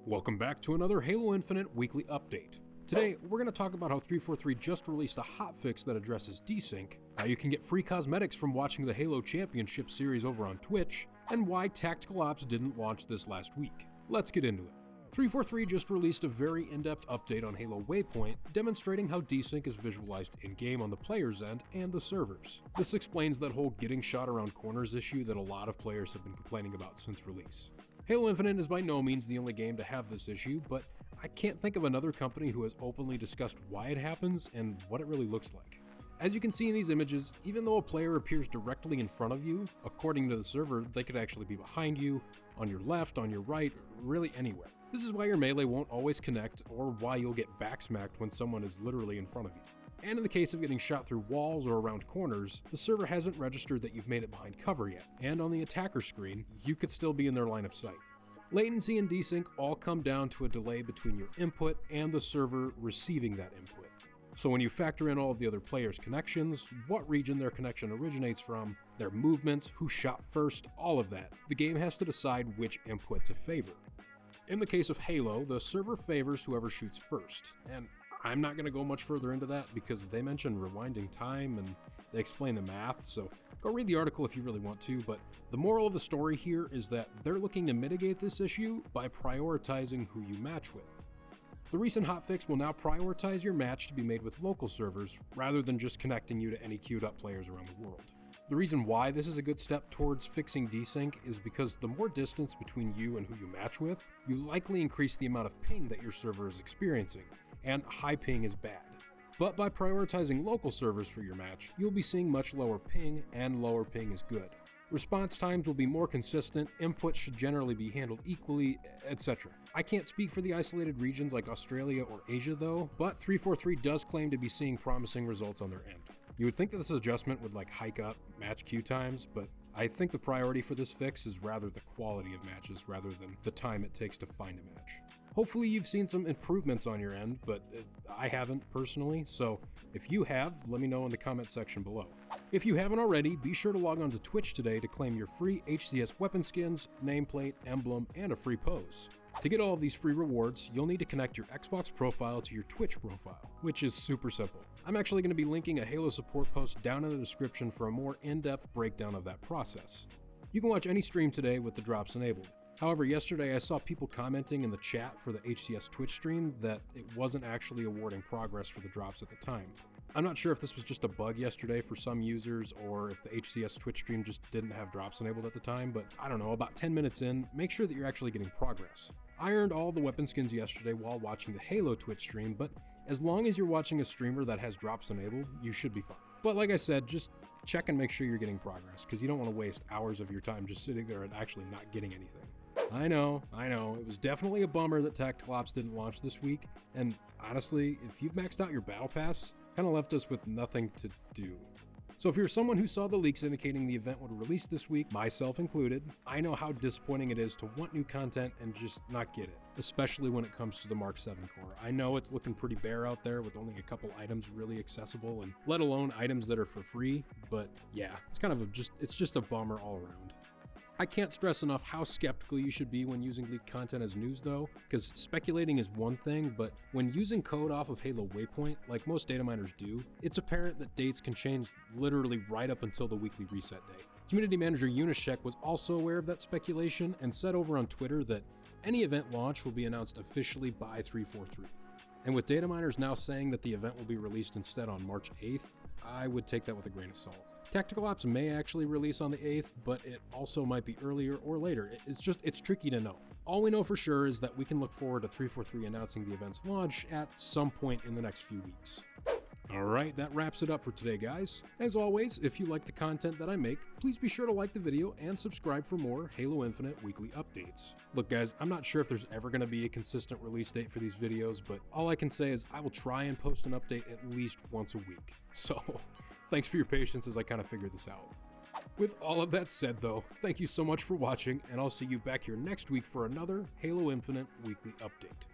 Welcome back to another Halo Infinite weekly update. Today, we're going to talk about how 343 just released a hotfix that addresses desync, how you can get free cosmetics from watching the Halo Championship series over on Twitch, and why Tactical Ops didn't launch this last week. Let's get into it. 343 just released a very in-depth update on Halo Waypoint, demonstrating how desync is visualized in-game on the player's end and the servers. This explains that whole getting shot around corners issue that a lot of players have been complaining about since release. Halo Infinite is by no means the only game to have this issue, but I can't think of another company who has openly discussed why it happens and what it really looks like. As you can see in these images, even though a player appears directly in front of you, according to the server, they could actually be behind you, on your left, on your right, really anywhere. This is why your melee won't always connect, or why you'll get backsmacked when someone is literally in front of you. And in the case of getting shot through walls or around corners, the server hasn't registered that you've made it behind cover yet, and on the attacker screen, you could still be in their line of sight. Latency and desync all come down to a delay between your input and the server receiving that input. So when you factor in all of the other players' connections, what region their connection originates from, their movements, who shot first, all of that, the game has to decide which input to favor. In the case of Halo, the server favors whoever shoots first, and I'm not going to go much further into that because they mention rewinding time and they explain the math, so go read the article if you really want to, but the moral of the story here is that they're looking to mitigate this issue by prioritizing who you match with. The recent hotfix will now prioritize your match to be made with local servers rather than just connecting you to any queued up players around the world. The reason why this is a good step towards fixing desync is because the more distance between you and who you match with, you likely increase the amount of ping that your server is experiencing, and high ping is bad. But by prioritizing local servers for your match, you'll be seeing much lower ping, and lower ping is good. Response times will be more consistent, input should generally be handled equally, etc. I can't speak for the isolated regions like Australia or Asia though, but 343 does claim to be seeing promising results on their end. You would think that this adjustment would hike up match queue times, but I think the priority for this fix is rather the quality of matches rather than the time it takes to find a match. Hopefully you've seen some improvements on your end, but I haven't personally, so if you have, let me know in the comment section below. If you haven't already, be sure to log on to Twitch today to claim your free HCS weapon skins, nameplate, emblem, and a free pose. To get all of these free rewards, you'll need to connect your Xbox profile to your Twitch profile, which is super simple. I'm actually going to be linking a Halo support post down in the description for a more in-depth breakdown of that process. You can watch any stream today with the drops enabled. However, yesterday I saw people commenting in the chat for the HCS Twitch stream that it wasn't actually awarding progress for the drops at the time. I'm not sure if this was just a bug yesterday for some users or if the HCS Twitch stream just didn't have drops enabled at the time, but I don't know, about 10 minutes in, make sure that you're actually getting progress. I earned all the weapon skins yesterday while watching the Halo Twitch stream, but as long as you're watching a streamer that has drops enabled, you should be fine. But like I said, just check and make sure you're getting progress, because you don't want to waste hours of your time just sitting there and actually not getting anything. I know, it was definitely a bummer that Tactical Ops didn't launch this week, and honestly, if you've maxed out your battle pass, kind of left us with nothing to do. So if you're someone who saw the leaks indicating the event would release this week, myself included, I know how disappointing it is to want new content and just not get it, especially when it comes to the Mark 7 core. I know it's looking pretty bare out there with only a couple items really accessible, and let alone items that are for free, but yeah, it's kind of it's just a bummer all around. I can't stress enough how skeptical you should be when using leaked content as news though, because speculating is one thing, but when using code off of Halo Waypoint, like most data miners do, it's apparent that dates can change literally right up until the weekly reset date. Community manager Unishek was also aware of that speculation and said over on Twitter that any event launch will be announced officially by 343. And with data miners now saying that the event will be released instead on March 8th, I would take that with a grain of salt. Tactical Ops may actually release on the 8th, but it also might be earlier or later. It's tricky to know. All we know for sure is that we can look forward to 343 announcing the event's launch at some point in the next few weeks. Alright, that wraps it up for today, guys. As always, if you like the content that I make, please be sure to like the video and subscribe for more Halo Infinite weekly updates. Look guys, I'm not sure if there's ever going to be a consistent release date for these videos, but all I can say is I will try and post an update at least once a week. So, thanks for your patience as I kind of figure this out. With all of that said though, thank you so much for watching, and I'll see you back here next week for another Halo Infinite weekly update.